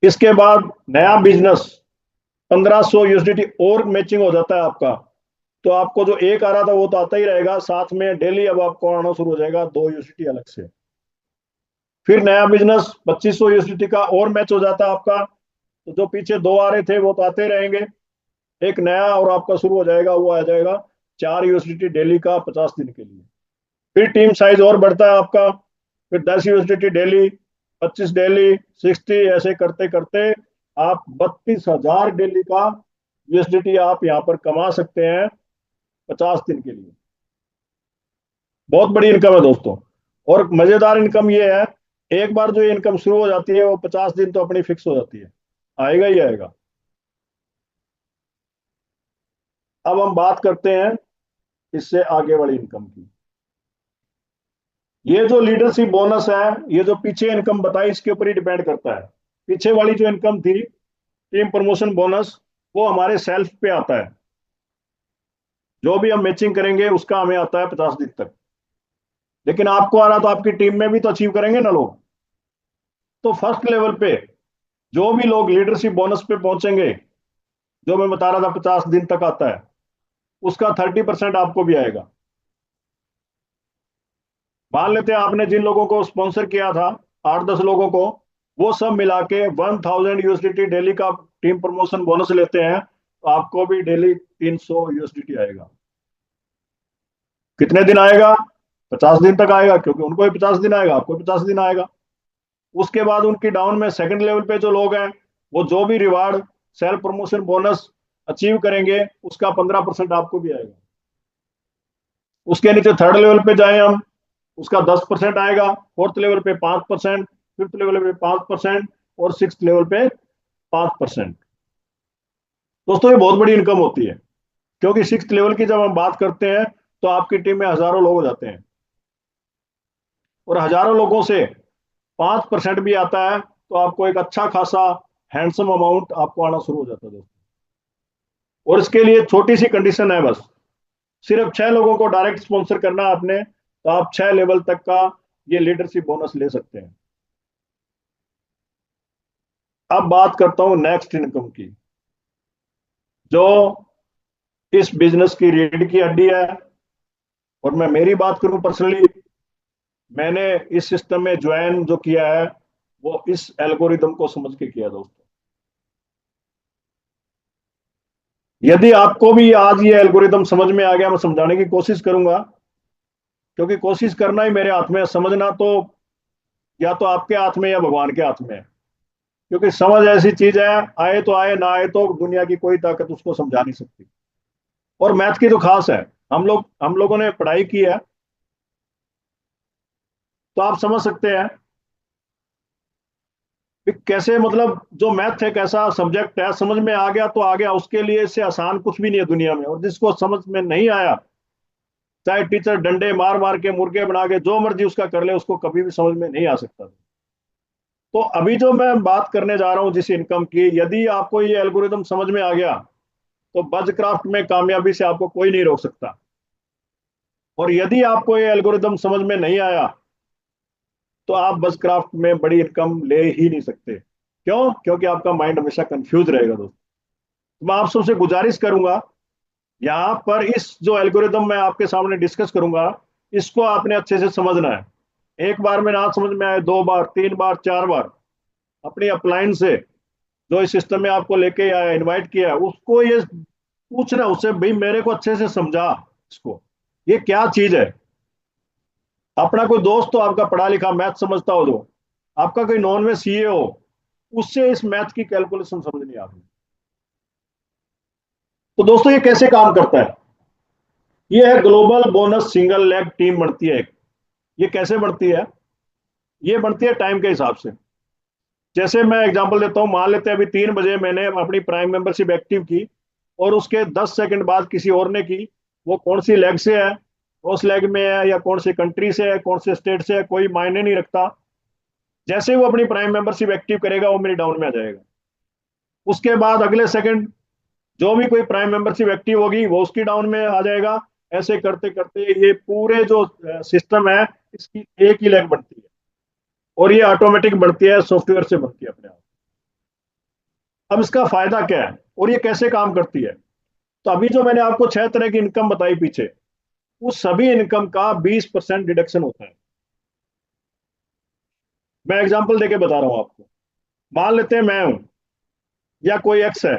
इसके बाद नया बिजनेस $1500 और मैचिंग हो जाता है आपका, तो आपको जो एक आ रहा था वो तो आता ही रहेगा, साथ में डेली अब आपको आना शुरू हो जाएगा $2 अलग से। फिर नया बिजनेस $2500 का और मैच हो जाता है आपका, तो जो पीछे दो आ रहे थे वो तो आते ही रहेंगे। एक नया और आपका शुरू हो जाएगा, वो आ जाएगा $4 डेली का 50 दिन के लिए। फिर टीम साइज और बढ़ता है आपका, फिर $10 डेली, 25 डेली, 60, ऐसे करते करते आप 32,000 डेली का यूएसडीटी आप यहाँ पर कमा सकते हैं 50 दिन के लिए। बहुत बड़ी इनकम है दोस्तों। और मजेदार इनकम ये है, एक बार जो ये इनकम शुरू हो जाती है, वो 50 दिन तो अपनी फिक्स हो जाती है, आएगा ही आएगा। अब हम बात करते हैं इससे आगे वाली इनकम की। ये जो लीडरशिप बोनस है, ये जो पीछे इनकम बताई, इसके ऊपर ही डिपेंड करता है। पीछे वाली जो इनकम थी, टीम प्रमोशन बोनस, वो हमारे सेल्फ पे आता है। जो भी हम मैचिंग करेंगे उसका हमें आता है 50 दिन तक। लेकिन आपको आ रहा तो आपकी टीम में भी तो अचीव करेंगे ना लोग। तो फर्स्ट लेवल पे जो भी लोग लीडरशिप बोनस पे पहुंचेंगे, जो मैं बता रहा था 50 दिन तक आता है, उसका 30% आपको भी आएगा। मान लेते हैं आपने जिन लोगों को स्पॉन्सर किया था, 8-10 लोगों को, वो सब मिला के $1000 डेली का टीम प्रमोशन बोनस लेते हैं, तो आपको भी डेली $300 आएगा। कितने दिन आएगा? 50 दिन तक आएगा, क्योंकि उनको भी 50 दिन आएगा, आपको 50 दिन आएगा। उसके बाद उनकी डाउन में सेकंड लेवल पे जो लोग हैं, वो जो भी reward self promotion bonus achieve करेंगे, उसका 15% आपको भी आएगा। उसके नीचे थर्ड लेवल पे जाए हम, उसका 10% आएगा, फोर्थ लेवल पे 5%, फिफ्थ लेवल पे 5%, और सिक्स लेवल पे 5%। दोस्तों ये बहुत बड़ी इनकम होती है, क्योंकि सिक्स लेवल की जब हम बात करते हैं, तो आपकी टीम में हजारों लोग हो जाते हैं, और हजारों लोगों से 5% भी आता है, तो आपको एक अच्छा खासा हैंडसम अमाउंट आपको आना शुरू हो जाता है दोस्तों। और इसके लिए छोटी सी कंडीशन है बस, सिर्फ 6 लोगों को डायरेक्ट स्पॉन्सर करना है आपने, तो आप 6 लेवल तक का ये लीडरशिप बोनस ले सकते हैं। अब बात करता हूं नेक्स्ट इनकम की, जो इस बिजनेस की रीढ़ की हड्डी है। और मैं मेरी बात करूं पर्सनली, मैंने इस सिस्टम में ज्वाइन जो किया है, वो इस एल्गोरिदम को समझ के किया दोस्तों। यदि आपको भी आज ये एल्गोरिदम समझ में आ गया, मैं समझाने की कोशिश करूंगा, क्योंकि कोशिश करना ही मेरे हाथ में है, समझना तो या तो आपके हाथ में या भगवान के हाथ में है। क्योंकि समझ ऐसी चीज है, आए तो आए, ना आए तो दुनिया की कोई ताकत उसको समझा नहीं सकती। और मैथ की तो खास है, हम लोगों ने पढ़ाई की है, तो आप समझ सकते हैं कि कैसे, मतलब जो मैथ एक ऐसा सब्जेक्ट है, समझ में आ गया तो आ गया, उसके लिए इससे आसान कुछ भी नहीं है दुनिया में। और जिसको समझ में नहीं आया, चाहे टीचर डंडे मार मार के, मुर्गे बना के, जो मर्जी उसका कर ले, उसको कभी भी समझ में नहीं आ सकता। तो अभी जो मैं बात करने जा रहा हूं जिस इनकम की, यदि आपको ये एल्गोरिदम समझ में आ गया, तो बजक्राफ्ट में कामयाबी से आपको कोई नहीं रोक सकता। और यदि आपको ये एल्गोरिदम समझ में नहीं आया, तो आप बजक्राफ्ट में बड़ी इनकम ले ही नहीं सकते। क्यों? क्योंकि आपका माइंड हमेशा कंफ्यूज रहेगा दोस्तों। तो मैं आप सबसे गुजारिश करूंगा, यहाँ पर इस जो एल्गोरिदम मैं आपके सामने डिस्कस करूंगा, इसको आपने अच्छे से समझना है। एक बार में ना समझ में आए, 2 बार, 3 बार, 4 बार अपनी अपलाइन से, जो इस सिस्टम में आपको लेके आया, इनवाइट किया है, उसको ये पूछना उससे, भाई मेरे को अच्छे से समझा इसको, ये क्या चीज है। अपना कोई दोस्त हो आपका पढ़ा लिखा, मैथ समझता हो, जो आपका कोई नॉन में सीए हो, उससे इस मैथ की कैलकुलेशन समझनी है आपने। तो दोस्तों ये कैसे काम करता है? ये है global bonus single leg team बनती है एक। ये कैसे बनती है? ये बनती है टाइम के हिसाब से। जैसे मैं एग्जांपल देता हूँ, मान लेते हैं अभी 3 बजे मैंने अपनी प्राइम मेंबरशिप एक्टिव की और उसके 10 सेकंड बाद किसी और ने की। वो कौन सी लेग से है, उस लेग में है या कौन सी कंट्री से है, कौन से स्टेट से है, कोई मायने नहीं रखता। जैसे वो अपनी प्राइम मेंबरशिप एक्टिव करेगा वो मेरी डाउन में आ जाएगा। उसके बाद अगले सेकंड जो भी कोई प्राइम मेंबरशिप एक्टिव होगी वो उसकी डाउन में आ जाएगा। ऐसे करते करते ये पूरे जो सिस्टम है इसकी एक ही लेग बनती है और ये ऑटोमेटिक बनती है, सॉफ्टवेयर से बनती है अपने आप। अब इसका फायदा क्या है और ये कैसे काम करती है? तो अभी जो मैंने आपको 6 तरह की इनकम बताई पीछे, उस सभी इनकम का 20% डिडक्शन होता है। मैं एग्जांपल देके बता रहा हूं आपको। मान लेते हैं मैं हूं या कोई एक्स है,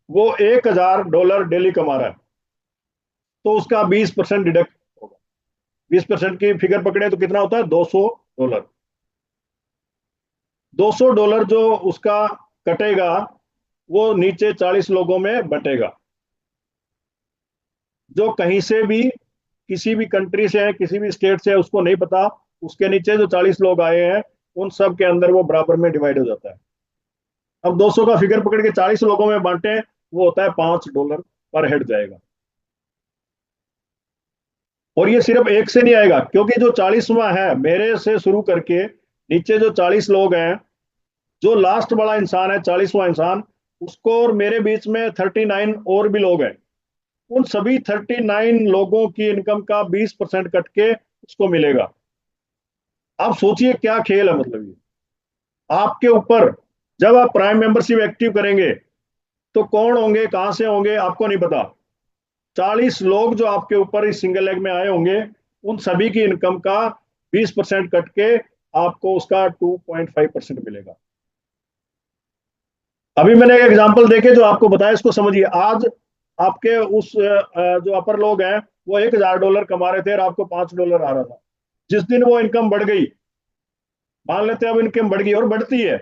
वो $1,000 डेली कमा रहा है, तो उसका 20% डिडक्ट होगा। 20% की फिगर पकड़े तो कितना होता है? $200। $200 जो उसका कटेगा वो नीचे 40 लोगों में बटेगा, जो कहीं से भी किसी भी कंट्री से है, किसी भी स्टेट से है, उसको नहीं पता। उसके नीचे जो 40 लोग आए हैं उन सब के अंदर वो बराबर में डिवाइड हो जाता है। अब 200 का फिगर पकड़ के 40 लोगों में बांटे, वो होता है $5 पर हेड जाएगा। और ये सिर्फ एक से नहीं आएगा, क्योंकि जो 40वां है मेरे से शुरू करके नीचे जो 40 लोग हैं, जो लास्ट वाला इंसान है 40वां इंसान, उसको और मेरे बीच में 39 और भी लोग हैं। उन सभी 39 लोगों की इनकम का 20% कट के उसको मिलेगा। आप सोचिए क्या खेल है, मतलब ये आपके ऊपर। जब आप प्राइम मेंबरशिप एक्टिव करेंगे तो कौन होंगे, कहां से होंगे, आपको नहीं पता। 40 लोग जो आपके ऊपर इस सिंगल लेग में आए होंगे, उन सभी की इनकम का 20% कट के आपको उसका 2.5% मिलेगा। अभी मैंने एक एग्जांपल देके जो आपको बताया, इसको समझिए। आज आपके उस जो अपर लोग हैं वो $1,000 कमा रहे थे और आपको $5 आ रहा था। जिस दिन वो इनकम बढ़ गई, मान लेते हैं अब इनकम बढ़ गई और बढ़ती है,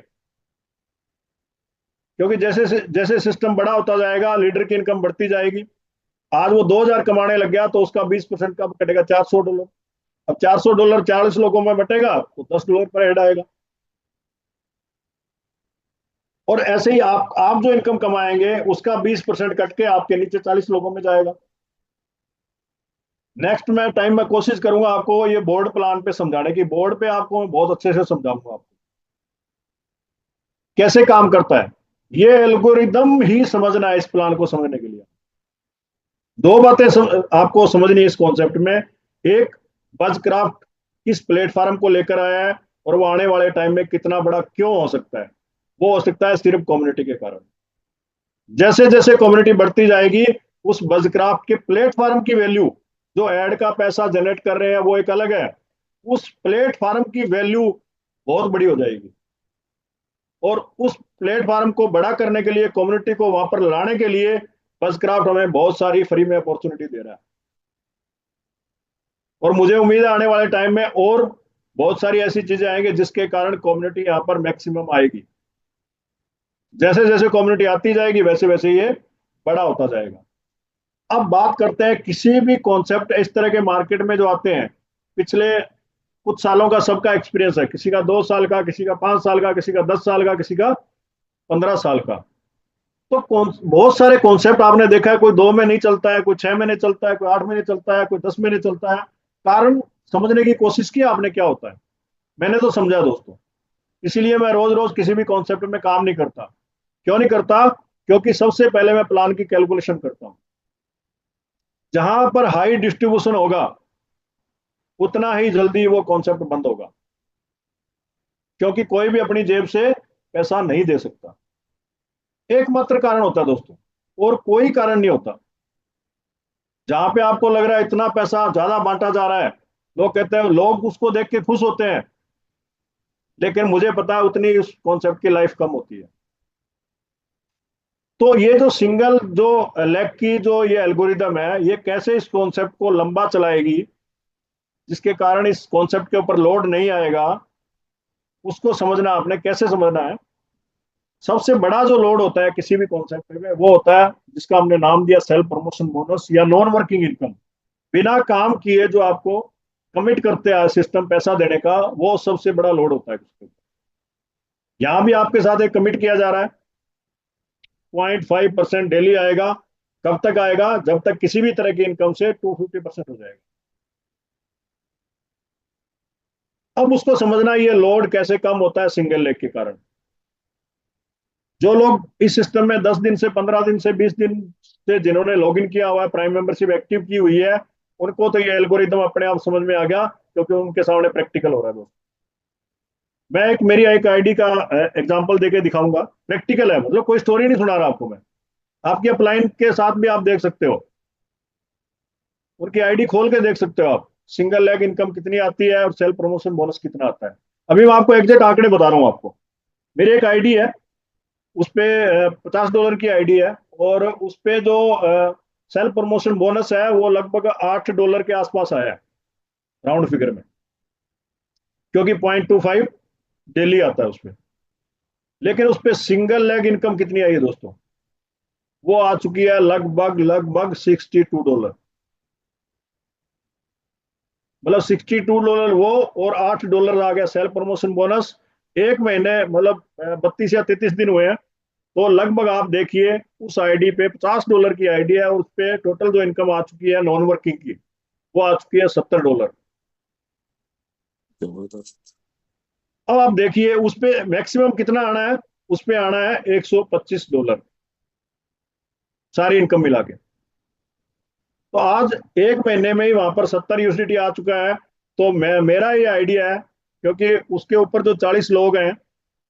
क्योंकि जैसे जैसे सिस्टम बड़ा होता जाएगा लीडर की इनकम बढ़ती जाएगी। आज वो 2,000 कमाने लग गया तो उसका 20% कब कटेगा? $400। अब $400 40 लोगों में बटेगा तो $10 पर हेड आएगा। और ऐसे ही आप जो इनकम कमाएंगे उसका 20% कट के आपके नीचे 40 लोगों में जाएगा। नेक्स्ट मैं टाइम में कोशिश करूंगा आपको ये बोर्ड प्लान पे समझाने की। बोर्ड पे आपको मैं बहुत अच्छे से समझाऊंगा आपको कैसे काम करता है। ये एल्गोरिदम ही समझना है इस प्लान को समझने के लिए। दो बातें आपको समझनी है इस कॉन्सेप्ट में। एक, बजक्राफ्ट किस प्लेटफॉर्म को लेकर आया है और वो आने वाले टाइम में कितना बड़ा क्यों हो सकता है। वो हो सकता है सिर्फ कम्युनिटी के कारण। जैसे जैसे कम्युनिटी बढ़ती जाएगी, उस बजक्राफ्ट के प्लेटफॉर्म की वैल्यू, जो एड का पैसा जनरेट कर रहे हैं वो एक अलग है, उस प्लेटफॉर्म की वैल्यू बहुत बड़ी हो जाएगी। और उस प्लेटफॉर्म को बड़ा करने के लिए, कम्युनिटी को वहां पर लाने के लिए, बजक्राफ्ट हमें बहुत सारी फ्री में अपॉर्चुनिटी दे रहा है। और मुझे उम्मीद है आने वाले टाइम में और बहुत सारी ऐसी चीजें आएंगी जिसके कारण कम्युनिटी यहाँ पर मैक्सिमम आएगी। जैसे जैसे कम्युनिटी आती जाएगी वैसे वैसे ये बड़ा होता जाएगा। अब बात करते हैं किसी भी कॉन्सेप्ट इस तरह के मार्केट में जो आते हैं, पिछले कुछ सालों का सबका एक्सपीरियंस है। किसी का 2 साल का, किसी का 5 साल का, किसी का 10 साल का, किसी का 15 साल का। तो बहुत सारे कॉन्सेप्ट आपने देखा है, कोई 2 महीने चलता है, कोई 6 महीने चलता है, कोई 8 महीने चलता है, कोई 10 महीने चलता है। कारण समझने की कोशिश की आपने क्या होता है। मैंने तो समझा दोस्तों। इसीलिए मैं रोज रोज किसी भी कॉन्सेप्ट में काम नहीं करता। क्यों नहीं करता? क्योंकि सबसे पहले मैं प्लान की कैलकुलेशन करता हूं। जहां पर हाई डिस्ट्रीब्यूशन होगा उतना ही जल्दी वो कॉन्सेप्ट बंद होगा, क्योंकि कोई भी अपनी जेब से पैसा नहीं दे सकता। एकमात्र कारण होता है दोस्तों, और कोई कारण नहीं होता। जहां पे आपको लग रहा है इतना पैसा ज्यादा बांटा जा रहा है, लोग कहते हैं, लोग उसको देख के खुश होते हैं, लेकिन मुझे पता है उतनी उस कॉन्सेप्ट की लाइफ कम होती है। तो ये जो सिंगल जो लेग की जो ये एल्गोरिदम है, ये कैसे इस कॉन्सेप्ट को लंबा चलाएगी, जिसके कारण इस कॉन्सेप्ट के ऊपर लोड नहीं आएगा, उसको समझना आपने। कैसे समझना है? सबसे बड़ा जो लोड होता है किसी भी कॉन्सेप्ट में वो होता है जिसका हमने नाम दिया सेल्फ प्रमोशन बोनस या नॉन वर्किंग इनकम, बिना काम किए जो आपको कमिट करते हैं सिस्टम पैसा देने का, वो सबसे बड़ा लोड होता है उसके ऊपर। यहां भी आपके साथ एक कमिट किया जा रहा है 0.5% डेली आएगा। कब तक आएगा? जब तक किसी भी तरह की इनकम से 250% हो जाएगा। अब उसको समझना, ये लोड कैसे कम होता है सिंगल लेग के कारण। जो लोग इस सिस्टम में 10 दिन से 15 दिन से 20 दिन से जिन्होंने लॉगिन किया हुआ है, प्राइम मेंबरशिप एक्टिव की हुई है, उनको तो ये एल्गोरिदम अपने आप समझ में आ गया, क्योंकि उनके सामने प्रैक्टिकल हो रहा है दोस्तों। मैं मेरी एक आईडी का एग्जांपल देके दिखाऊंगा। प्रैक्टिकल है, मतलब कोई स्टोरी नहीं सुना रहा आपको मैं। आपकी अपलाइन के साथ भी आप देख सकते हो, उनकी आईडी खोल के देख सकते हो आप, सिंगल लेग इनकम कितनी आती है और सेल्फ प्रमोशन बोनस कितना आता है। अभी मैं आपको एग्जैक्ट आंकड़े बता रहा हूँ आपको। मेरी एक आईडी है, उस पे $50 की आईडी है, और उस पे जो सेल्फ प्रमोशन बोनस है वो लगभग $8 के आसपास आया है, राउंड फिगर में, क्योंकि 0.25 डेली आता है उस पे। लेकिन उस पे सिंगल लेग इनकम कितनी आई है दोस्तों? वो आ चुकी है लगभग लगभग $62। मतलब $62 वो, और $8 आ गया सेल्फ प्रमोशन बोनस। एक महीने मतलब 32 या 33 दिन हुए हैं, तो लगभग आप देखिए उस आईडी पे $50 की आईडी है, और उस पे टोटल जो इनकम आ चुकी है नॉन वर्किंग की, वो आ चुकी है $70। जबरदस्त। अब आप देखिए उस पे मैक्सिमम कितना आना है, उस पे आना है $125, सारी इनकम मिला के। तो आज एक महीने में ही वहां पर 70 यूएसडीटी आ चुका है। तो मैं, मेरा ये आइडिया है, क्योंकि उसके ऊपर जो 40 लोग हैं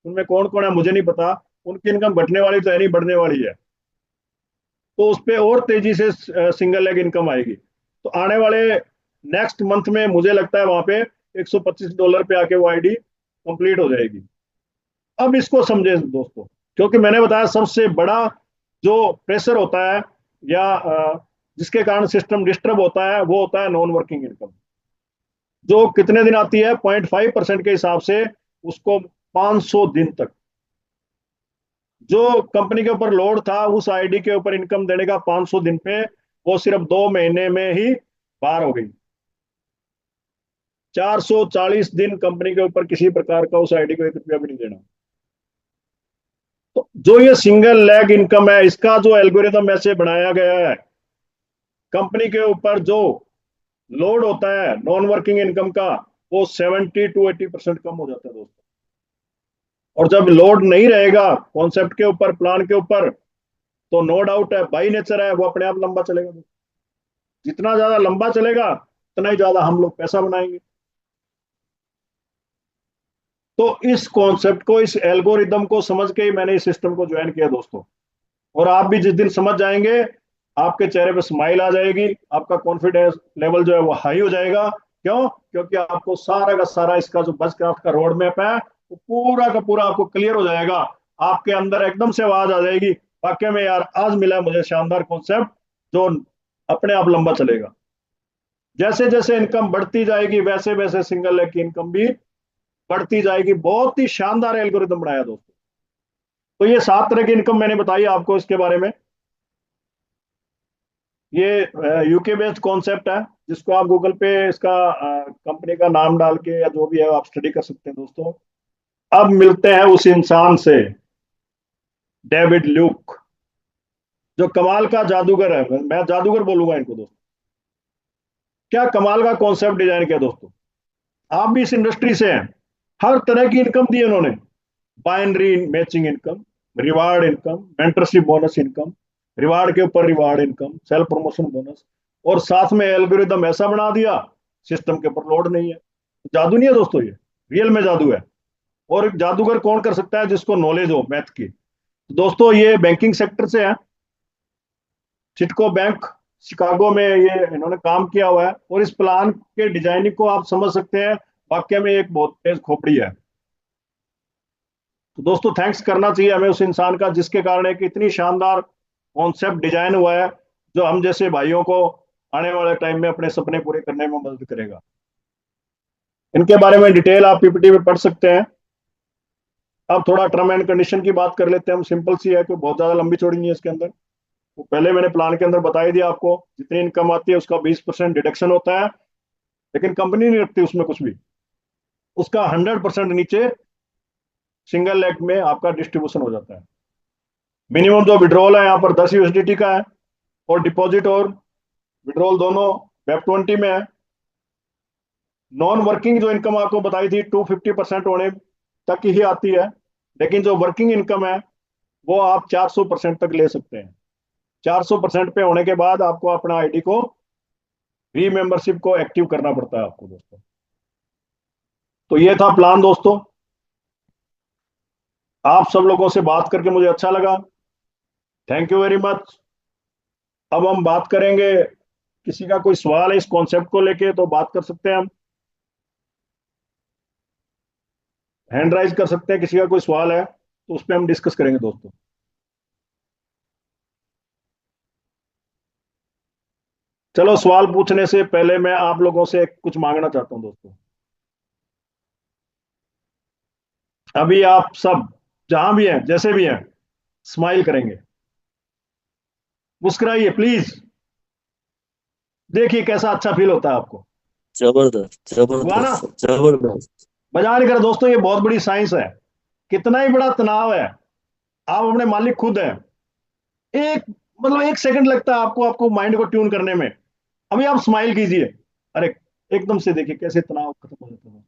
उनमें कौन कौन है मुझे नहीं पता, उनकी इनकम घटने वाली तो है नहीं, बढ़ने वाली है। तो उस पर और तेजी से सिंगल लेग इनकम आएगी। तो आने वाले नेक्स्ट मंथ में मुझे लगता है वहां पे $125 पे आके वो आईडी कंप्लीट हो जाएगी। अब इसको समझे दोस्तों, क्योंकि मैंने बताया सबसे बड़ा जो प्रेशर होता है या जिसके कारण सिस्टम डिस्टर्ब होता है, वो होता है नॉन वर्किंग इनकम, जो कितने दिन आती है 0.5% के हिसाब से, उसको 500 दिन तक। जो कंपनी के ऊपर लोड था उस आईडी के ऊपर इनकम देने का 500 दिन पे, वो सिर्फ 2 महीने में ही पार हो गई। 440 दिन कंपनी के ऊपर किसी प्रकार का उस आईडी को 1 रुपया भी नहीं देना। तो जो ये सिंगल लेग इनकम है, इसका जो एल्गोरिदम ऐसे बनाया गया है, कंपनी के ऊपर जो लोड होता है नॉन वर्किंग इनकम का, वो 70 to 80% कम हो जाता है दोस्तों। और जब लोड नहीं रहेगा कॉन्सेप्ट के ऊपर, प्लान के ऊपर, तो नो डाउट है, बाई नेचर है, वो अपने आप लंबा चलेगा। जितना ज्यादा लंबा चलेगा उतना ही ज्यादा हम लोग पैसा बनाएंगे। तो इस कॉन्सेप्ट को, इस एल्गोरिदम को समझ के ही मैंने इस सिस्टम को ज्वाइन किया दोस्तों। और आप भी जिस दिन समझ जाएंगे, आपके चेहरे पे स्माइल आ जाएगी, आपका कॉन्फिडेंस लेवल जो है वो हाई हो जाएगा। क्यों? क्योंकि आपको सारा का सारा इसका जो बजक्राफ्ट का रोड मैप है, वो पूरा का पूरा आपको क्लियर हो जाएगा। आपके अंदर एकदम से आवाज आ जाएगी, वाकई में यार आज मिला है मुझे शानदार कॉन्सेप्ट जो अपने आप लंबा चलेगा। जैसे जैसे इनकम बढ़ती जाएगी, वैसे वैसे सिंगल लेग की इनकम भी बढ़ती जाएगी। बहुत ही शानदार एल्गोरिदम बनाया दोस्तों। तो ये 7 तरह की इनकम मैंने बताई आपको इसके बारे में। ये यूके बेस्ड कॉन्सेप्ट है, जिसको आप गूगल पे इसका कंपनी का नाम डाल के या जो भी है आप स्टडी कर सकते हैं दोस्तों। अब मिलते हैं उस इंसान से, डेविड ल्यूक, जो कमाल का जादूगर है। मैं जादूगर बोलूंगा इनको दोस्तों। क्या कमाल का कॉन्सेप्ट डिजाइन किया दोस्तों। आप भी इस इंडस्ट्री से हैं, हर तरह की इनकम दी उन्होंने। Binary matching income, reward income, mentorship bonus income, reward के ऊपर reward income, self promotion bonus, और साथ में एल्गोरिदम ऐसा बना दिया सिस्टम के ऊपर लोड नहीं है। जादू नहीं है दोस्तों, ये रियल में जादू है। और एक जादूगर कौन कर सकता है? जिसको नॉलेज हो मैथ की। तो दोस्तों ये बैंकिंग सेक्टर से है, सिटको बैंक शिकागो में ये इन्होंने काम किया हुआ है। और इस प्लान के डिजाइनिंग को आप समझ सकते हैं, वाकई में एक बहुत तेज खोपड़ी है। तो दोस्तों थैंक्स करना चाहिए हमें उस इंसान का, जिसके कारण एक इतनी शानदार कॉन्सेप्ट डिजाइन हुआ है, जो हम जैसे भाइयों को आने वाले टाइम में अपने सपने पूरे करने में मदद करेगा। इनके बारे में डिटेल आप पीपीटी में पढ़ सकते हैं। अब थोड़ा टर्म एंड कंडीशन की बात कर लेते हैं हम। सिंपल सी है, कोई बहुत ज्यादा लंबी चौड़ी नहीं है इसके अंदर। वो पहले मैंने प्लान के अंदर बता ही दिया आपको, जितनी इनकम आती है उसका 20% डिडक्शन होता है, लेकिन कंपनी नहीं रखती उसमें कुछ भी। उसका 100% नीचे सिंगल लेग में आपका डिस्ट्रीब्यूशन हो जाता है। मिनिमम जो विड्रॉल है यहाँ पर 10 USDT का है, और डिपॉजिट और विड्रॉल दोनों वेब 20 में है। नॉन वर्किंग जो इनकम आपको बताई थी 250% होने तक ही आती है, लेकिन जो वर्किंग इनकम है वो आप 400% तक ले सकते हैं। 400% पे होने के बाद आपको अपना आईडी को, री मेंबरशिप को एक्टिव करना पड़ता है आपको दोस्तों। तो ये था प्लान दोस्तों। आप सब लोगों से बात करके मुझे अच्छा लगा। Thank you very much. अब हम बात करेंगे, किसी का कोई सवाल है इस कॉन्सेप्ट को लेके तो बात कर सकते हैं हम, हैंड राइज कर सकते हैं, किसी का कोई सवाल है तो उस पर हम डिस्कस करेंगे दोस्तों। चलो, सवाल पूछने से पहले मैं आप लोगों से कुछ मांगना चाहता हूं दोस्तों। अभी आप सब जहां भी हैं, जैसे भी हैं, स्माइल करेंगे, मुस्कुराइए प्लीज। देखिए कैसा अच्छा फील होता है आपको। जबरदस्त हुआ ना? जबरदस्त जबरदस्त। मजा नहीं करा दोस्तों, ये बहुत बड़ी साइंस है। कितना ही बड़ा तनाव है, आप अपने मालिक खुद हैं। एक, मतलब 1 सेकंड लगता है आपको आपको माइंड को ट्यून करने में। अभी आप स्माइल कीजिए, अरे एकदम से देखिए कैसे तनाव खत्म हो जाता है।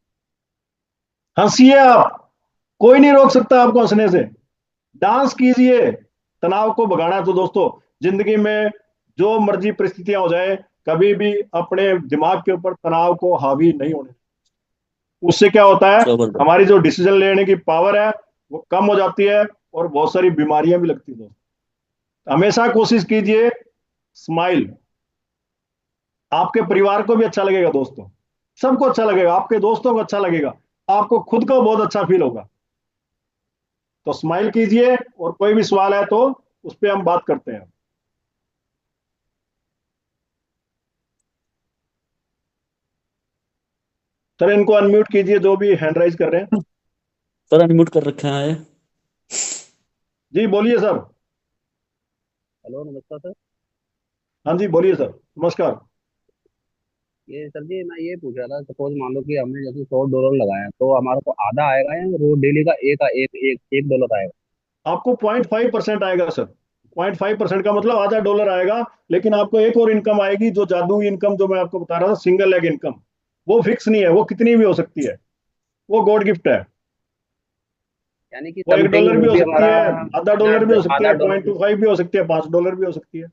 हंसिए आप, कोई नहीं रोक सकता आपको हंसने से। डांस कीजिए, तनाव को भगाना है तो दोस्तों, जिंदगी में जो मर्जी परिस्थितियां हो जाए, कभी भी अपने दिमाग के ऊपर तनाव को हावी नहीं होने। उससे क्या होता है, जबरदस्त। हमारी जो डिसीजन लेने की पावर है वो कम हो जाती है, और बहुत सारी बीमारियां भी लगती है दोस्तों। हमेशा कोशिश कीजिए स्माइल। आपके परिवार को भी अच्छा लगेगा दोस्तों, सबको अच्छा लगेगा, आपके दोस्तों को अच्छा लगेगा, आपको खुद को बहुत अच्छा फील होगा। तो स्माइल कीजिए, और कोई भी सवाल है तो उस पर हम बात करते हैं। सर इनको अनम्यूट कीजिए जो भी हैंड राइज कर रहे हैं। सर अनम्यूट कर रखा है। जी बोलिए सर। हेलो, नमस्कार सर। हाँ जी बोलिए सर, नमस्कार। ये सर जी, मैं ये पूछ रहा था, सपोज मान लो कि हमने जैसे $100 लगाया, तो हमारे को आधा आएगा या रोज डेली का एक डॉलर आएगा? आपको 0.5% आएगा सर। 0.5% का मतलब आधा डॉलर आएगा। लेकिन आपको एक और इनकम आएगी, जो जादुई इनकम जो मैं आपको बता रहा था, सिंगल लेग इनकम। वो फिक्स नहीं है, वो कितनी भी हो सकती है, वो गॉड गिफ्ट है। यानी कि वो एक समथिंग डॉलर भी वो हो भी सकती हमारा है, आधा जितना डॉलर भी हो सकती आधा है, डॉलर। 0.25 भी हो सकती है, $5 भी हो सकती है।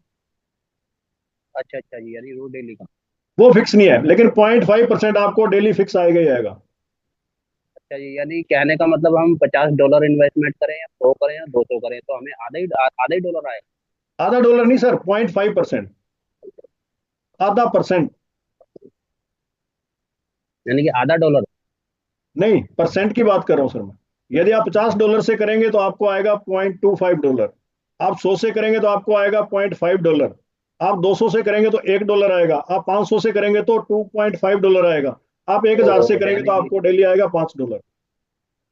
अच्छा अच्छा जी, यानी रोज डेली का। वो फिक्स नहीं है, लेकिन 0.5% आपको डेली फिक्स आएगा ही आएगा। अच्छा जी, यानी कहने का मतलब हम $50 इन्वेस्टमेंट करें या 100 करें या 200 करें, तो हमें आधा ही डॉलर आएगा। आधा डॉलर नहीं सर, 0.5%। आधा परसेंट। यानी कि आधा डॉलर। नहीं, परसेंट की बात कर रहा हूं सर मैं। यदि आप $50 से करेंगे तो आपको आएगा $0.25। आप 100 से करेंगे तो आपको आएगा $0.5। आप 200 से करेंगे तो $1 आएगा। आप 500 से करेंगे तो $2.5 आएगा। आप 1,000 से करेंगे तो यानी कि आपको डेली आएगा $5।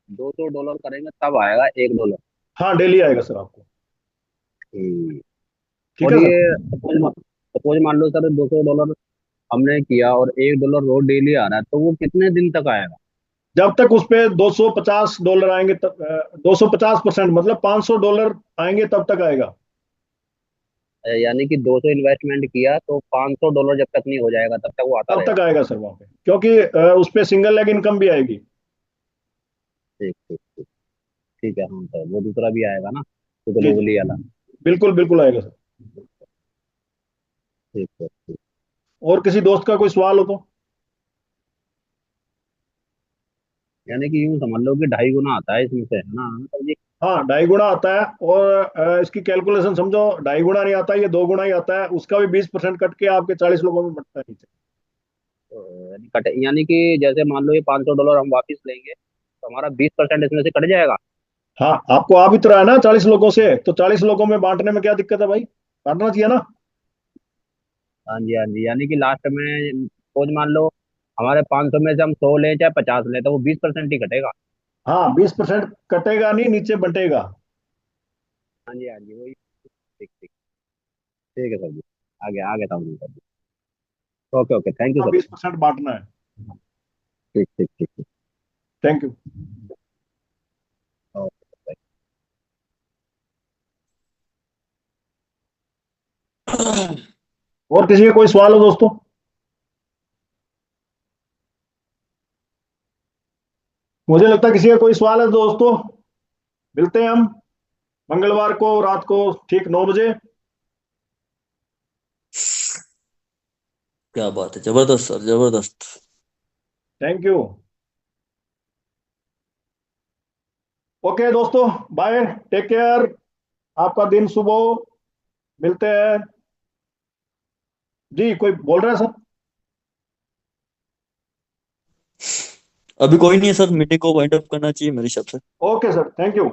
$200 करेंगे तब आएगा $1। हाँ, डेली आएगा सर आपको। हम्म। ठीक और है ये सर। सपोज मान लो सर, $200 हमने किया और $1 रोज डेली आ रहा है, तो वो कितने दिन तक आएगा? जब तक उस पे $250 आएंगे तब, 250% मतलब $500 आएंगे तब तक आएगा। यानी कि 200 इन्वेस्टमेंट किया तो $500 जब तक नहीं हो जाएगा तब तक वो आता तब रहेगा। तक आएगा सर वहां पे, क्योंकि उस पे सिंगल लेग इनकम भी आएगी। ठीक ठीक ठीक। ठीक है, हाँ सर, वो दूसरा भी आएगा ना, तो जी जी, ग्लोबली वाला। बिल्कुल बिल्कुल आएगा सर। ठीक है ठीक। और किसी दोस्त का कोई सवाल हो तो। यानी कि यूं समझ लो कि 2.5 गुना आता है इसमें से, है ना सर जी? हाँ, 2.5 गुना आता है, और इसकी कैलकुलेशन समझो, 2.5 गुना नहीं आता, ये 2 गुना ही आता है। उसका भी 20% कट के आपके 40 लोगों में बंटता है नीचे। तो यानी कटे, यानी कि जैसे मान लो ये $500 हम वापस लेंगे, तो हमारा 20% इसमें से कट जाएगा। हाँ, आपको आ भी तो रहा है ना 40 लोगों से, तो 40 लोगों में बांटने में क्या दिक्कत है भाई, बांटना चाहिए ना। हाँ जी हाँ जी, यानी कि लास्ट में सपोज मान लो हमारे 500 में से हम 100 लें चाहे 50 लें, तो वो 20% ही कटेगा। हाँ, 20% कटेगा नहीं, नीचे बंटेगा। हाँ जी हाँ जी, वही। ठीक ठीक। ठीक है सर जी, आगे समझ सर जी। Okay okay, thank you sir. 20% बांटना है। ठीक ठीक ठीक ठीक। Thank you. ओके। और किसी का कोई सवाल हो दोस्तों? मुझे लगता है किसी का कोई सवाल है दोस्तों। मिलते हैं हम मंगलवार को रात को ठीक 9 बजे। क्या बात है, जबरदस्त सर, जबरदस्त। Thank you. ओके दोस्तों, बाय, टेक केयर, आपका दिन शुभ हो। मिलते हैं। जी कोई बोल रहा है सर? अभी कोई नहीं है सर, मीटिंग को वाइंड अप करना चाहिए मेरे हिसाब से। Okay sir, thank you.